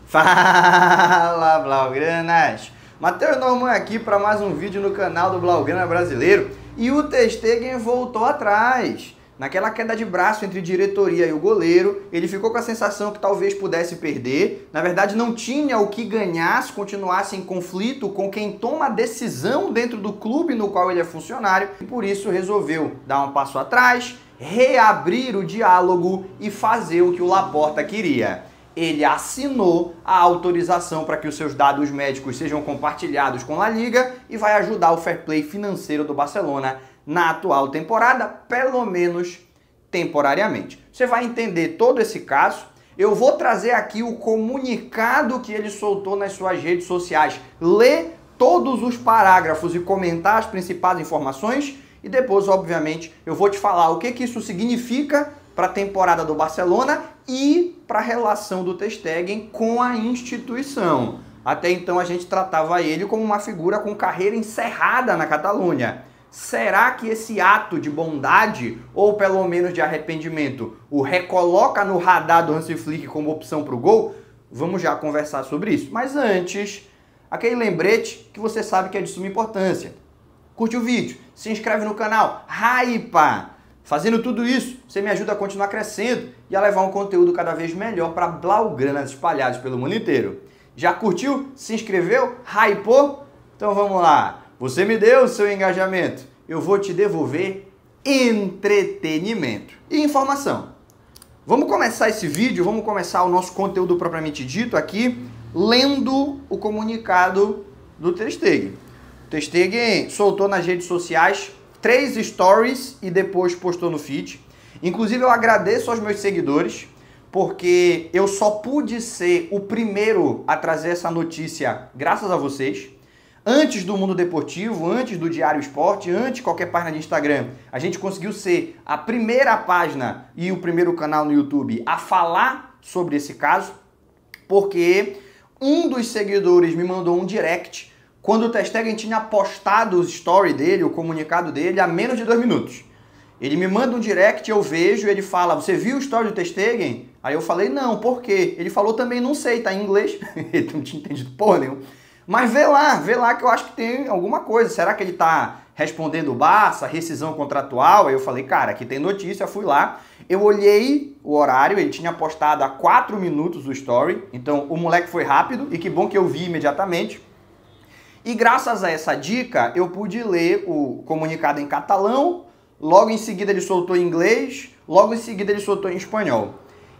Fala, Blaugranas! Matheus Norman aqui para mais um vídeo no canal do Blaugrana Brasileiro. E o Ter Stegen voltou atrás. Naquela queda de braço entre diretoria e o goleiro, ele ficou com a sensação que talvez pudesse perder. Na verdade, não tinha o que ganhar se continuasse em conflito com quem toma a decisão dentro do clube no qual ele é funcionário. E por isso resolveu dar um passo atrás, reabrir o diálogo e fazer o que o Laporta queria. Ele assinou a autorização para que os seus dados médicos sejam compartilhados com a Liga e vai ajudar o fair play financeiro do Barcelona na atual temporada, pelo menos temporariamente. Você vai entender todo esse caso. Eu vou trazer aqui o comunicado que ele soltou nas suas redes sociais. Lê todos os parágrafos e comentar as principais informações e depois, obviamente, eu vou te falar o que isso significa para a temporada do Barcelona e para a relação do Ter Stegen com a instituição. Até então a gente tratava ele como uma figura com carreira encerrada na Catalunha. Será que esse ato de bondade, ou pelo menos de arrependimento, o recoloca no radar do Hansi Flick como opção para o gol? Vamos já conversar sobre isso. Mas antes, aquele lembrete que você sabe que é de suma importância. Curte o vídeo, se inscreve no canal, hypa! Fazendo tudo isso, você me ajuda a continuar crescendo e a levar um conteúdo cada vez melhor para blaugranas espalhados pelo mundo inteiro. Já curtiu? Se inscreveu? Hypou? Então vamos lá! Você me deu o seu engajamento, eu vou te devolver entretenimento e informação. Vamos começar esse vídeo, vamos começar o nosso conteúdo propriamente dito aqui, lendo o comunicado do Ter Stegen. O Ter Stegen soltou nas redes sociais 3 stories e depois postou no feed. Inclusive eu agradeço aos meus seguidores, porque eu só pude ser o primeiro a trazer essa notícia graças a vocês. Antes do Mundo Deportivo, antes do Diário Esporte, antes de qualquer página de Instagram, a gente conseguiu ser a primeira página e o primeiro canal no YouTube a falar sobre esse caso, porque um dos seguidores me mandou um direct quando o Ter Stegen tinha postado o story dele, o comunicado dele, há menos de 2 minutos. Ele me manda um direct, eu vejo, ele fala, você viu o story do Ter Stegen? Aí eu falei, não, por quê? Ele falou também, não sei, tá em inglês. Ele não tinha entendido porra nenhuma. Mas vê lá que eu acho que tem alguma coisa. Será que ele tá respondendo o Barça, rescisão contratual? Aí eu falei, cara, aqui tem notícia, fui lá. Eu olhei o horário, ele tinha postado há 4 minutos o story. Então o moleque foi rápido e que bom que eu vi imediatamente. E graças a essa dica, eu pude ler o comunicado em catalão, logo em seguida ele soltou em inglês, logo em seguida ele soltou em espanhol.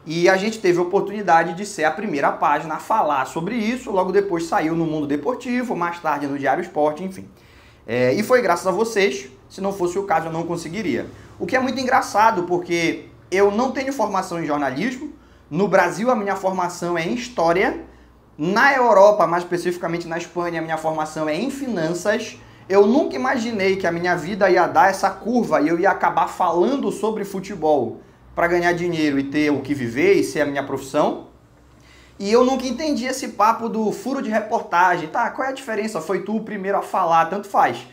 E a gente teve a oportunidade de ser a primeira página a falar sobre isso, logo depois saiu no Mundo Deportivo, mais tarde no Diário Esporte, enfim. E foi graças a vocês, se não fosse o caso eu não conseguiria. O que é muito engraçado, porque eu não tenho formação em jornalismo, no Brasil a minha formação é em História, na Europa, mais especificamente na Espanha, a minha formação é em Finanças. Eu nunca imaginei que a minha vida ia dar essa curva e eu ia acabar falando sobre futebol para ganhar dinheiro e ter o que viver e ser a minha profissão. E eu nunca entendi esse papo do furo de reportagem. Tá, qual é a diferença? Foi tu o primeiro a falar, tanto faz.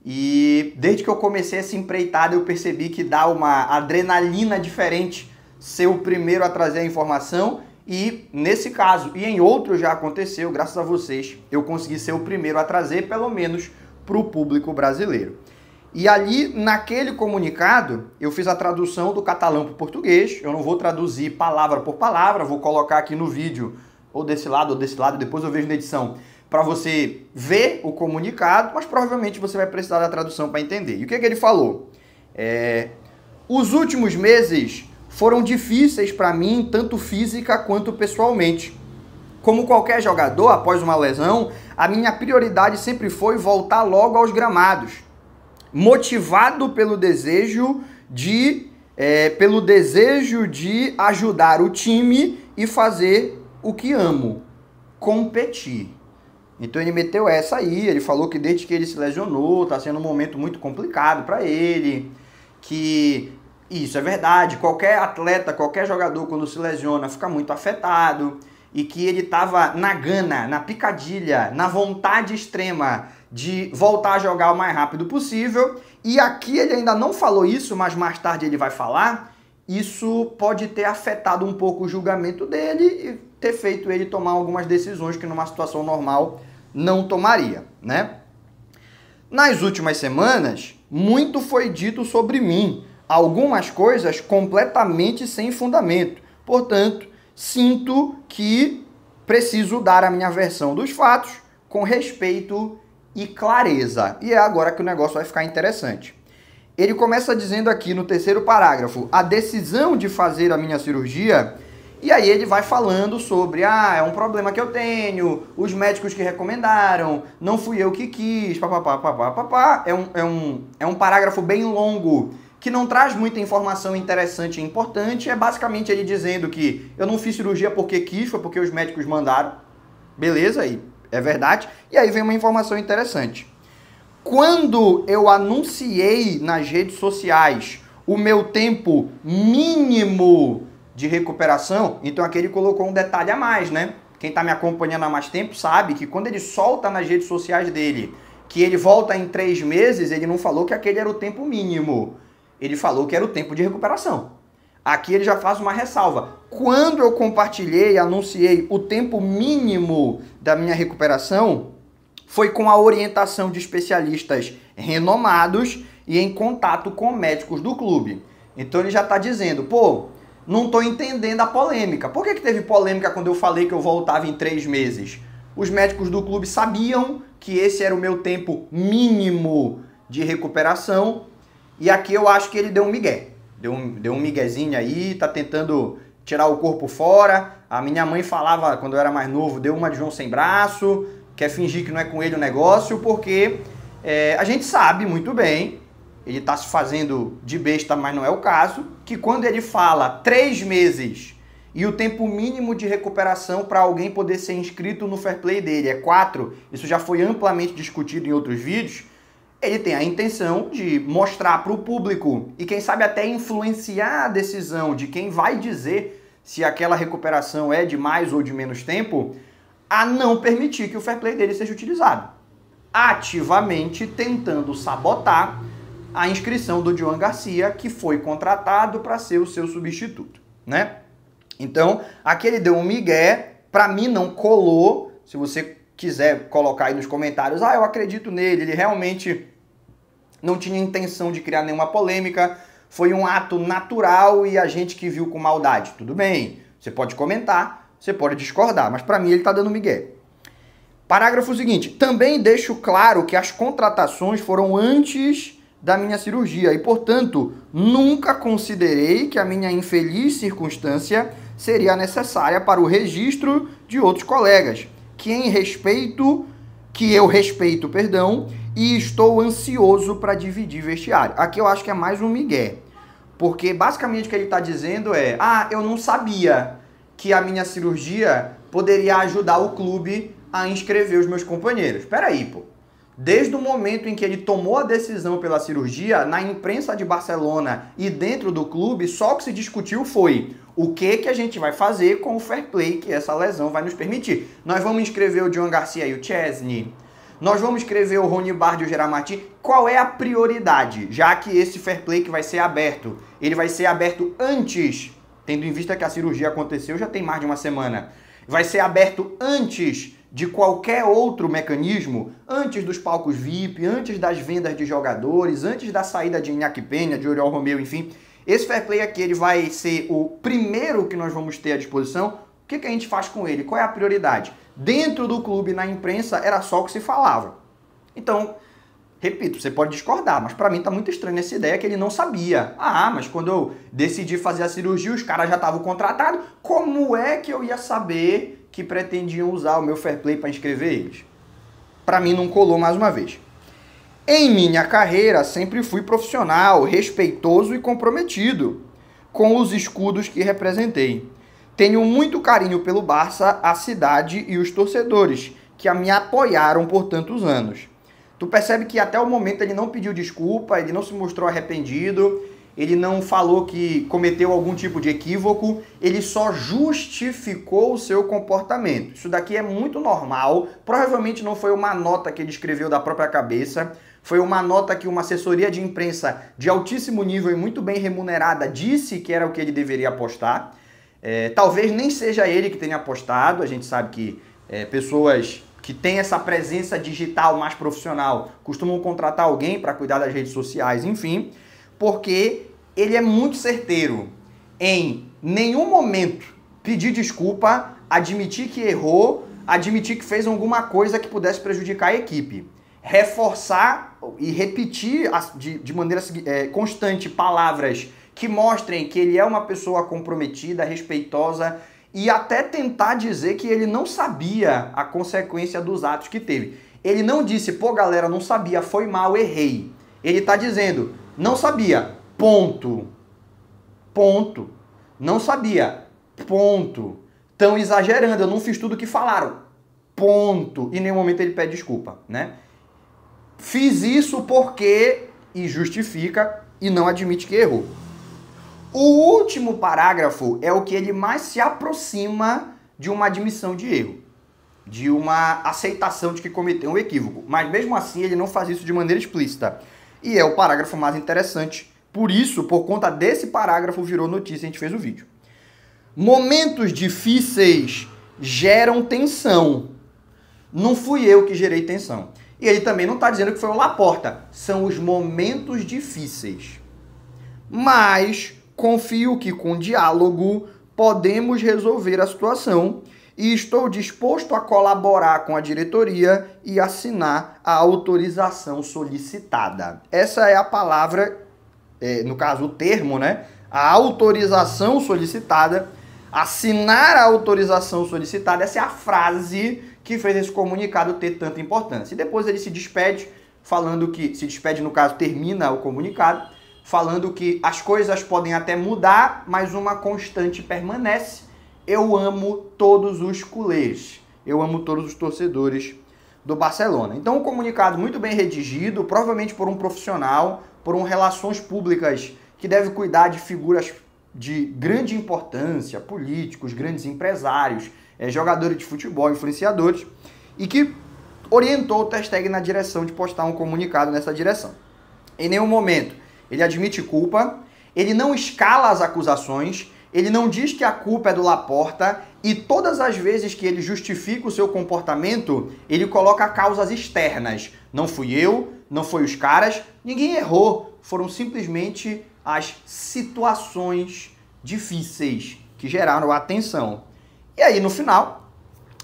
E desde que eu comecei essa empreitada, eu percebi que dá uma adrenalina diferente ser o primeiro a trazer a informação. E nesse caso, e em outros já aconteceu, graças a vocês, eu consegui ser o primeiro a trazer, pelo menos para o público brasileiro. E ali, naquele comunicado, eu fiz a tradução do catalão para o português. Eu não vou traduzir palavra por palavra, vou colocar aqui no vídeo, ou desse lado, depois eu vejo na edição, para você ver o comunicado, mas provavelmente você vai precisar da tradução para entender. E o que ele falou? Os últimos meses foram difíceis para mim, tanto física quanto pessoalmente. Como qualquer jogador, após uma lesão, a minha prioridade sempre foi voltar logo aos gramados. Motivado pelo desejo de ajudar o time e fazer o que amo, competir. Então ele meteu essa aí, ele falou que desde que ele se lesionou, está sendo um momento muito complicado para ele, que isso é verdade, qualquer atleta, qualquer jogador quando se lesiona fica muito afetado, e que ele estava na gana, na picadilha, na vontade extrema de voltar a jogar o mais rápido possível. E aqui ele ainda não falou isso, mas mais tarde ele vai falar. isso pode ter afetado um pouco o julgamento dele e ter feito ele tomar algumas decisões que numa situação normal não tomaria, né? Nas últimas semanas, muito foi dito sobre mim, algumas coisas completamente sem fundamento. Portanto, sinto que preciso dar a minha versão dos fatos com respeito e clareza. E é agora que o negócio vai ficar interessante. Ele começa dizendo aqui no terceiro parágrafo, a decisão de fazer a minha cirurgia, e aí ele vai falando sobre, é um problema que eu tenho, os médicos que recomendaram, não fui eu que quis, papapá, papapá. É um parágrafo bem longo, que não traz muita informação interessante e importante, é basicamente ele dizendo que eu não fiz cirurgia porque quis, foi porque os médicos mandaram, beleza, aí é verdade, e aí vem uma informação interessante. Quando eu anunciei nas redes sociais o meu tempo mínimo de recuperação, então aqui ele colocou um detalhe a mais, né? Quem está me acompanhando há mais tempo sabe que quando ele solta nas redes sociais dele que ele volta em 3 meses, ele não falou que aquele era o tempo mínimo. Ele falou que era o tempo de recuperação. Aqui ele já faz uma ressalva. Quando eu compartilhei, anunciei o tempo mínimo da minha recuperação, foi com a orientação de especialistas renomados e em contato com médicos do clube. Então ele já está dizendo, não estou entendendo a polêmica. Por que teve polêmica quando eu falei que eu voltava em 3 meses? Os médicos do clube sabiam que esse era o meu tempo mínimo de recuperação e aqui eu acho que ele deu um migué. Deu um miguezinho aí, tá tentando tirar o corpo fora. A minha mãe falava, quando eu era mais novo, deu uma de João sem braço, quer fingir que não é com ele o negócio, porque a gente sabe muito bem, ele está se fazendo de besta, mas não é o caso, que quando ele fala 3 meses e o tempo mínimo de recuperação para alguém poder ser inscrito no Fair Play dele é 4, isso já foi amplamente discutido em outros vídeos, ele tem a intenção de mostrar para o público e quem sabe até influenciar a decisão de quem vai dizer se aquela recuperação é de mais ou de menos tempo, a não permitir que o Fair Play dele seja utilizado. Ativamente tentando sabotar a inscrição do Joan Garcia, que foi contratado para ser o seu substituto, né? Então, aqui ele deu um migué, para mim não colou, se você quiser colocar aí nos comentários, eu acredito nele, ele realmente não tinha intenção de criar nenhuma polêmica, foi um ato natural e a gente que viu com maldade. Tudo bem, você pode comentar, você pode discordar, mas para mim ele tá dando migué. Parágrafo seguinte, também deixo claro que as contratações foram antes da minha cirurgia e, portanto, nunca considerei que a minha infeliz circunstância seria necessária para o registro de outros colegas, que eu respeito, e estou ansioso para dividir vestiário. Aqui eu acho que é mais um migué, porque basicamente o que ele está dizendo é, eu não sabia que a minha cirurgia poderia ajudar o clube a inscrever os meus companheiros. Espera aí, Desde o momento em que ele tomou a decisão pela cirurgia, na imprensa de Barcelona e dentro do clube, só o que se discutiu foi o que a gente vai fazer com o fair play que essa lesão vai nos permitir. Nós vamos inscrever o Joan Garcia e o Chesney, nós vamos inscrever o Rony Bard e o Gerard Martin. Qual é a prioridade? Já que esse fair play que vai ser aberto, ele vai ser aberto antes, tendo em vista que a cirurgia aconteceu já tem mais de uma semana, vai ser aberto antes de qualquer outro mecanismo, antes dos palcos VIP, antes das vendas de jogadores, antes da saída de Iñaki Peña, de Oriol Romeu, enfim. Esse fair play aqui ele vai ser o primeiro que nós vamos ter à disposição. O que a gente faz com ele? Qual é a prioridade? Dentro do clube, na imprensa, era só o que se falava. Então, repito, você pode discordar, mas para mim tá muito estranha essa ideia que ele não sabia. Mas quando eu decidi fazer a cirurgia, os caras já estavam contratados. Como é que eu ia saber que pretendiam usar o meu fair play para inscrever eles? Para mim não colou mais uma vez. Em minha carreira sempre fui profissional, respeitoso e comprometido com os escudos que representei. Tenho muito carinho pelo Barça, a cidade e os torcedores que me apoiaram por tantos anos. Tu percebe que até o momento ele não pediu desculpa, ele não se mostrou arrependido, ele não falou que cometeu algum tipo de equívoco, ele só justificou o seu comportamento. Isso daqui é muito normal, provavelmente não foi uma nota que ele escreveu da própria cabeça, foi uma nota que uma assessoria de imprensa de altíssimo nível e muito bem remunerada disse que era o que ele deveria apostar. Talvez nem seja ele que tenha apostado, a gente sabe que pessoas que têm essa presença digital mais profissional costumam contratar alguém para cuidar das redes sociais, enfim, porque ele é muito certeiro em nenhum momento pedir desculpa, admitir que errou, admitir que fez alguma coisa que pudesse prejudicar a equipe. Reforçar e repetir de maneira constante palavras que mostrem que ele é uma pessoa comprometida, respeitosa e até tentar dizer que ele não sabia a consequência dos atos que teve. Ele não disse, pô galera, não sabia, foi mal, errei. Ele está dizendo, não sabia, ponto. Ponto. Não sabia, ponto. Estão exagerando, eu não fiz tudo o que falaram, ponto. E em nenhum momento ele pede desculpa, né? Fiz isso porque, e justifica, e não admite que errou. O último parágrafo é o que ele mais se aproxima de uma admissão de erro, de uma aceitação de que cometeu um equívoco. Mas mesmo assim ele não faz isso de maneira explícita. E é o parágrafo mais interessante. Por isso, por conta desse parágrafo, virou notícia e a gente fez o vídeo. Momentos difíceis geram tensão. Não fui eu que gerei tensão. E ele também não está dizendo que foi o Laporta. São os momentos difíceis. Mas confio que com diálogo podemos resolver a situação e estou disposto a colaborar com a diretoria e assinar a autorização solicitada. Essa é a palavra, no caso o termo, né? A autorização solicitada, assinar a autorização solicitada, essa é a frase que fez esse comunicado ter tanta importância. E depois ele se despede, falando que, se despede no caso, termina o comunicado, falando que as coisas podem até mudar, mas uma constante permanece. Eu amo todos os culés. Eu amo todos os torcedores do Barcelona. Então, um comunicado muito bem redigido, provavelmente por um profissional, por um relações públicas que deve cuidar de figuras de grande importância, políticos, grandes empresários, jogadores de futebol, influenciadores, e que orientou o Ter Stegen na direção de postar um comunicado nessa direção. Em nenhum momento ele admite culpa, ele não escala as acusações, ele não diz que a culpa é do Laporta e todas as vezes que ele justifica o seu comportamento, ele coloca causas externas. Não fui eu, não foi os caras, ninguém errou. Foram simplesmente as situações difíceis que geraram a tensão. E aí, no final,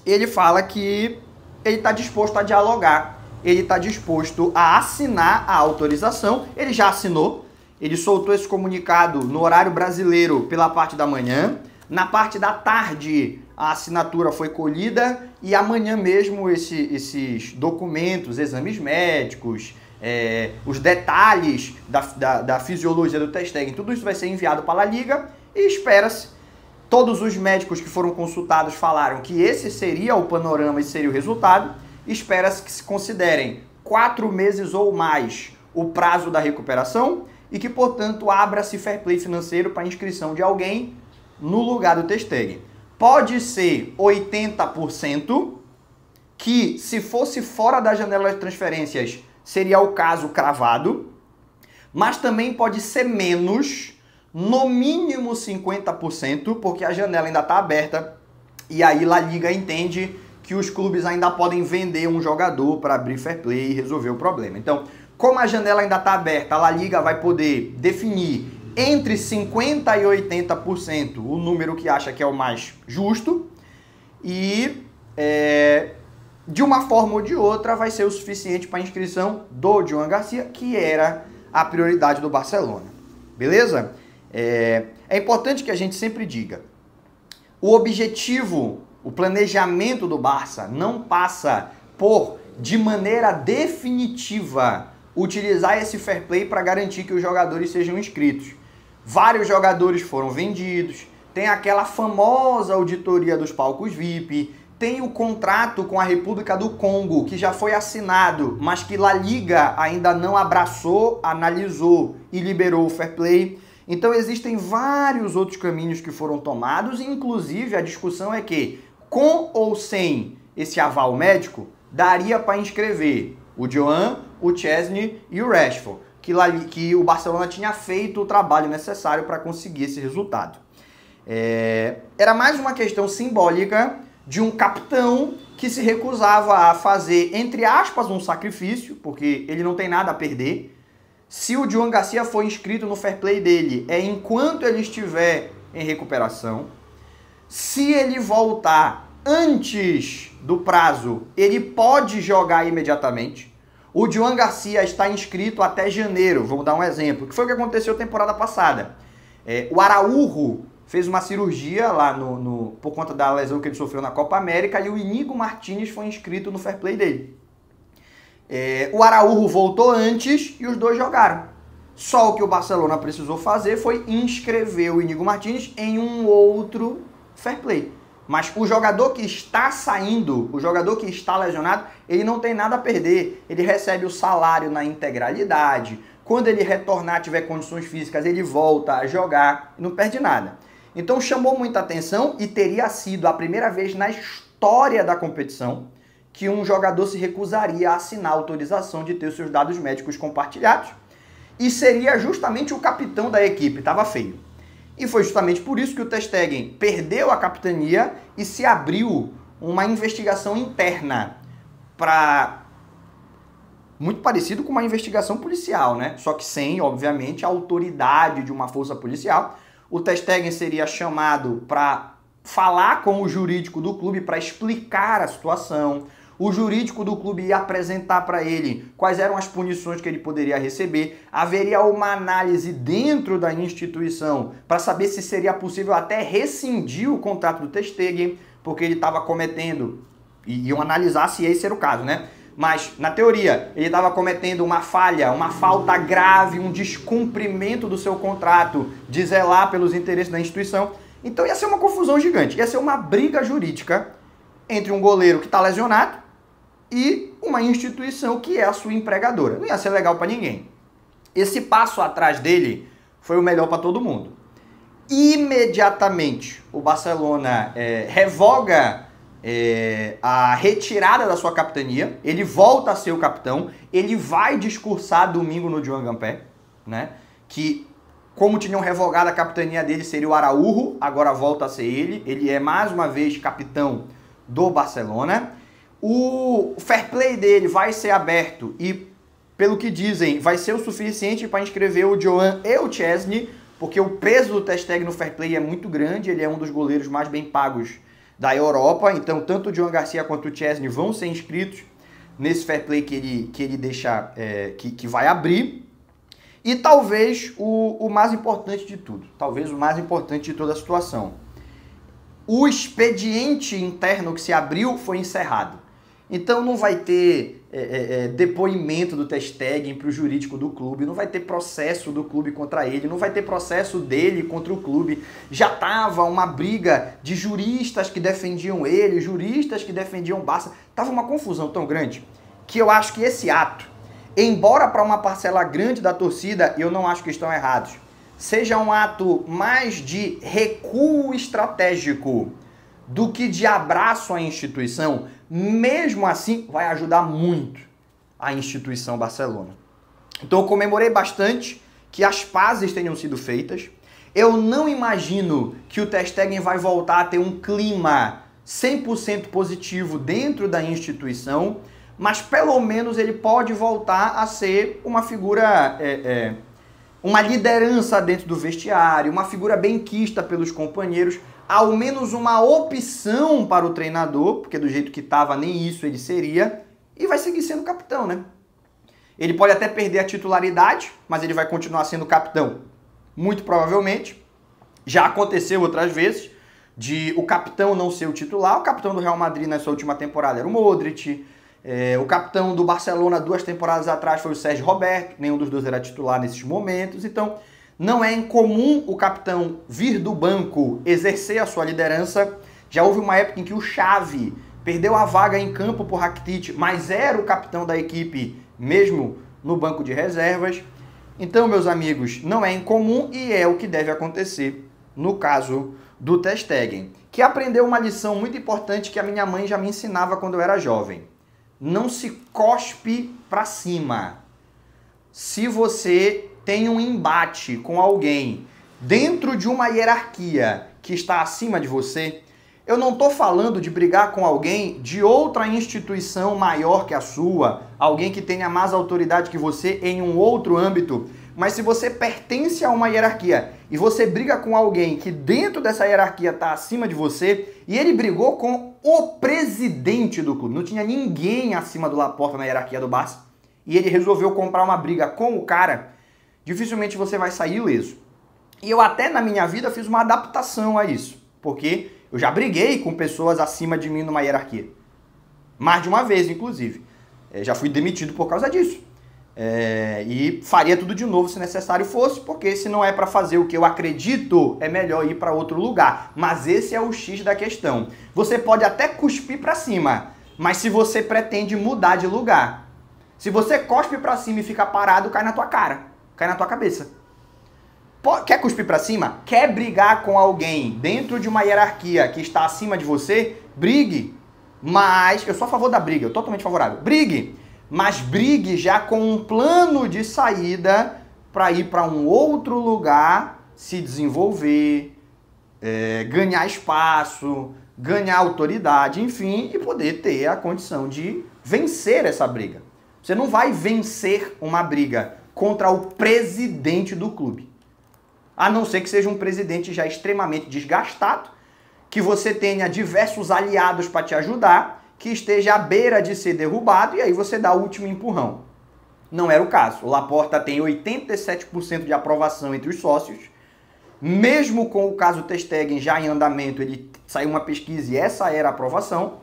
ele fala que ele está disposto a dialogar. Ele está disposto a assinar a autorização, ele já assinou, ele soltou esse comunicado no horário brasileiro pela parte da manhã, na parte da tarde a assinatura foi colhida e amanhã mesmo esses documentos, exames médicos, os detalhes da fisiologia do Ter Stegen, tudo isso vai ser enviado para a Liga e espera-se. Todos os médicos que foram consultados falaram que esse seria o panorama e seria o resultado. Espera-se que se considerem 4 meses ou mais o prazo da recuperação e que, portanto, abra-se fair play financeiro para inscrição de alguém no lugar do Ter Stegen. Pode ser 80%, que se fosse fora da janela de transferências seria o caso cravado, mas também pode ser menos, no mínimo 50%, porque a janela ainda está aberta e aí La Liga entende que os clubes ainda podem vender um jogador para abrir fair play e resolver o problema. Então, como a janela ainda está aberta, a La Liga vai poder definir entre 50% e 80% o número que acha que é o mais justo e, de uma forma ou de outra, vai ser o suficiente para a inscrição do Joan Garcia, que era a prioridade do Barcelona. Beleza? É importante que a gente sempre diga, o objetivo, o planejamento do Barça não passa por, de maneira definitiva, utilizar esse fair play para garantir que os jogadores sejam inscritos. Vários jogadores foram vendidos, tem aquela famosa auditoria dos palcos VIP, tem o contrato com a República do Congo, que já foi assinado, mas que La Liga ainda não abraçou, analisou e liberou o fair play. Então existem vários outros caminhos que foram tomados, e inclusive a discussão é que, com ou sem esse aval médico, daria para inscrever o Joan, o Chesney e o Rashford, que o Barcelona tinha feito o trabalho necessário para conseguir esse resultado. Era mais uma questão simbólica de um capitão que se recusava a fazer, entre aspas, um sacrifício, porque ele não tem nada a perder. Se o Joan Garcia for inscrito no fair play dele, é enquanto ele estiver em recuperação. Se ele voltar antes do prazo, ele pode jogar imediatamente. O Joan Garcia está inscrito até janeiro, vamos dar um exemplo, que foi o que aconteceu temporada passada. O Araújo fez uma cirurgia lá por conta da lesão que ele sofreu na Copa América, e o Íñigo Martínez foi inscrito no fair play dele. O Araújo voltou antes e os dois jogaram. Só o que o Barcelona precisou fazer foi inscrever o Íñigo Martínez em um outro fair play. Mas o jogador que está saindo, o jogador que está lesionado, ele não tem nada a perder. Ele recebe o salário na integralidade. Quando ele retornar, tiver condições físicas, ele volta a jogar e não perde nada. Então chamou muita atenção, e teria sido a primeira vez na história da competição que um jogador se recusaria a assinar a autorização de ter os seus dados médicos compartilhados, e seria justamente o capitão da equipe. Estava feio. E foi justamente por isso que o Ter Stegen perdeu a capitania e se abriu uma investigação interna, muito parecido com uma investigação policial, né? Só que sem, obviamente, a autoridade de uma força policial. O Ter Stegen seria chamado para falar com o jurídico do clube para explicar a situação. O jurídico do clube ia apresentar para ele quais eram as punições que ele poderia receber. Haveria uma análise dentro da instituição para saber se seria possível até rescindir o contrato do Ter Stegen, porque ele estava cometendo, e iam analisar se esse era o caso, né? Mas, na teoria, ele estava cometendo uma falha, uma falta grave, um descumprimento do seu contrato de zelar pelos interesses da instituição. Então ia ser uma confusão gigante, ia ser uma briga jurídica entre um goleiro que está lesionado e uma instituição que é a sua empregadora. Não ia ser legal para ninguém. Esse passo atrás dele foi o melhor para todo mundo. Imediatamente, o Barcelona revoga a retirada da sua capitania, ele volta a ser o capitão, ele vai discursar domingo no Joan Gamper, né? Que, como tinham revogado a capitania dele, seria o Araújo, agora volta a ser ele é mais uma vez capitão do Barcelona. O fair play dele vai ser aberto e, pelo que dizem, vai ser o suficiente para inscrever o Joan e o Chesney, porque o peso do Ter Stegen no fair play é muito grande, ele é um dos goleiros mais bem pagos da Europa, então tanto o Joan Garcia quanto o Chesney vão ser inscritos nesse fair play que ele deixa, que vai abrir. E talvez o mais importante de tudo, talvez o mais importante de toda a situação, o expediente interno que se abriu foi encerrado. Então não vai ter depoimento do Ter Stegen para o jurídico do clube, não vai ter processo do clube contra ele, não vai ter processo dele contra o clube. Já estava uma briga de juristas que defendiam ele, juristas que defendiam o Barça. Estava uma confusão tão grande que eu acho que esse ato, embora para uma parcela grande da torcida, eu não acho que estão errados, seja um ato mais de recuo estratégico do que de abraço à instituição, mesmo assim vai ajudar muito a instituição Barcelona. Então eu comemorei bastante que as pazes tenham sido feitas. Eu não imagino que o Ter Stegen vai voltar a ter um clima 100% positivo dentro da instituição, mas pelo menos ele pode voltar a ser uma figura, uma liderança dentro do vestiário, uma figura benquista pelos companheiros, ao menos uma opção para o treinador, porque do jeito que estava nem isso ele seria, e vai seguir sendo capitão, né? Ele pode até perder a titularidade, mas ele vai continuar sendo capitão, muito provavelmente. Já aconteceu outras vezes de o capitão não ser o titular. O capitão do Real Madrid na sua última temporada era o Modric. O capitão do Barcelona 2 temporadas atrás foi o Sérgio Roberto. Nenhum dos dois era titular nesses momentos. Então, não é incomum o capitão vir do banco exercer a sua liderança. Já houve uma época em que o Xavi perdeu a vaga em campo por Rakitic, mas era o capitão da equipe mesmo no banco de reservas. Então, meus amigos, não é incomum e é o que deve acontecer no caso do Ter Stegen, que aprendeu uma lição muito importante que a minha mãe já me ensinava quando eu era jovem. Não se cospe para cima. Se você tem um embate com alguém dentro de uma hierarquia que está acima de você, eu não estou falando de brigar com alguém de outra instituição maior que a sua, alguém que tenha mais autoridade que você em um outro âmbito, mas se você pertence a uma hierarquia e você briga com alguém que dentro dessa hierarquia está acima de você, e ele brigou com o presidente do clube, não tinha ninguém acima do Laporta na hierarquia do Barça, e ele resolveu comprar uma briga com o cara, dificilmente você vai sair ileso. E eu até na minha vida fiz uma adaptação a isso, porque eu já briguei com pessoas acima de mim numa hierarquia. Mais de uma vez, inclusive. Já fui demitido por causa disso. E faria tudo de novo se necessário fosse, porque se não é para fazer o que eu acredito, é melhor ir para outro lugar. Mas esse é o X da questão. Você pode até cuspir para cima, mas se você pretende mudar de lugar. Se você cospe para cima e fica parado, cai na tua cara, cai na tua cabeça. Quer cuspir para cima? Quer brigar com alguém dentro de uma hierarquia que está acima de você? Brigue. Mas, eu sou a favor da briga, eu totalmente favorável. Brigue. Mas brigue já com um plano de saída para ir para um outro lugar, se desenvolver, ganhar espaço, ganhar autoridade, enfim, e poder ter a condição de vencer essa briga. Você não vai vencer uma briga contra o presidente do clube. A não ser que seja um presidente já extremamente desgastado, que você tenha diversos aliados para te ajudar, que esteja à beira de ser derrubado e aí você dá o último empurrão. Não era o caso. O Laporta tem 87% de aprovação entre os sócios. Mesmo com o caso Ter Stegen já em andamento, ele saiu uma pesquisa e essa era a aprovação.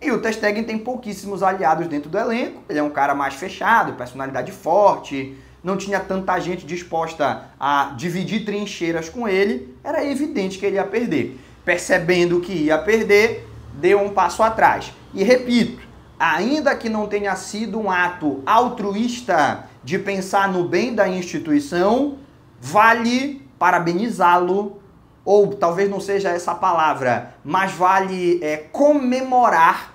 E o Ter Stegen tem pouquíssimos aliados dentro do elenco. Ele é um cara mais fechado, personalidade forte, não tinha tanta gente disposta a dividir trincheiras com ele, era evidente que ele ia perder. Percebendo que ia perder, deu um passo atrás. E repito, ainda que não tenha sido um ato altruísta de pensar no bem da instituição, vale parabenizá-lo, ou talvez não seja essa palavra, mas vale comemorar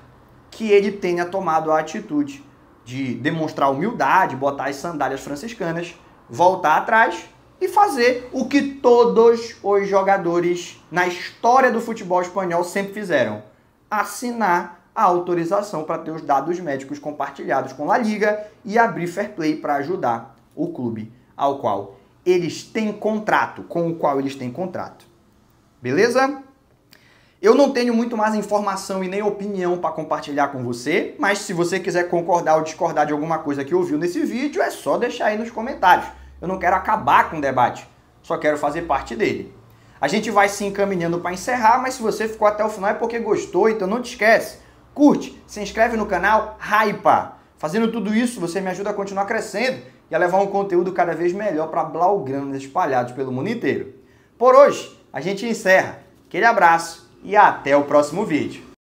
que ele tenha tomado a atitude de demonstrar humildade, botar as sandálias franciscanas, voltar atrás e fazer o que todos os jogadores na história do futebol espanhol sempre fizeram: assinar a autorização para ter os dados médicos compartilhados com a Liga e abrir fair play para ajudar o clube ao qual eles têm contrato, com o qual eles têm contrato. Beleza? Eu não tenho muito mais informação e nem opinião para compartilhar com você, mas se você quiser concordar ou discordar de alguma coisa que ouviu nesse vídeo, é só deixar aí nos comentários. Eu não quero acabar com o debate, só quero fazer parte dele. A gente vai se encaminhando para encerrar, mas se você ficou até o final é porque gostou, então não te esquece. Curte, se inscreve no canal, hypa. Fazendo tudo isso, você me ajuda a continuar crescendo e a levar um conteúdo cada vez melhor para blaugranas espalhados pelo mundo inteiro. Por hoje, a gente encerra. Aquele abraço e até o próximo vídeo.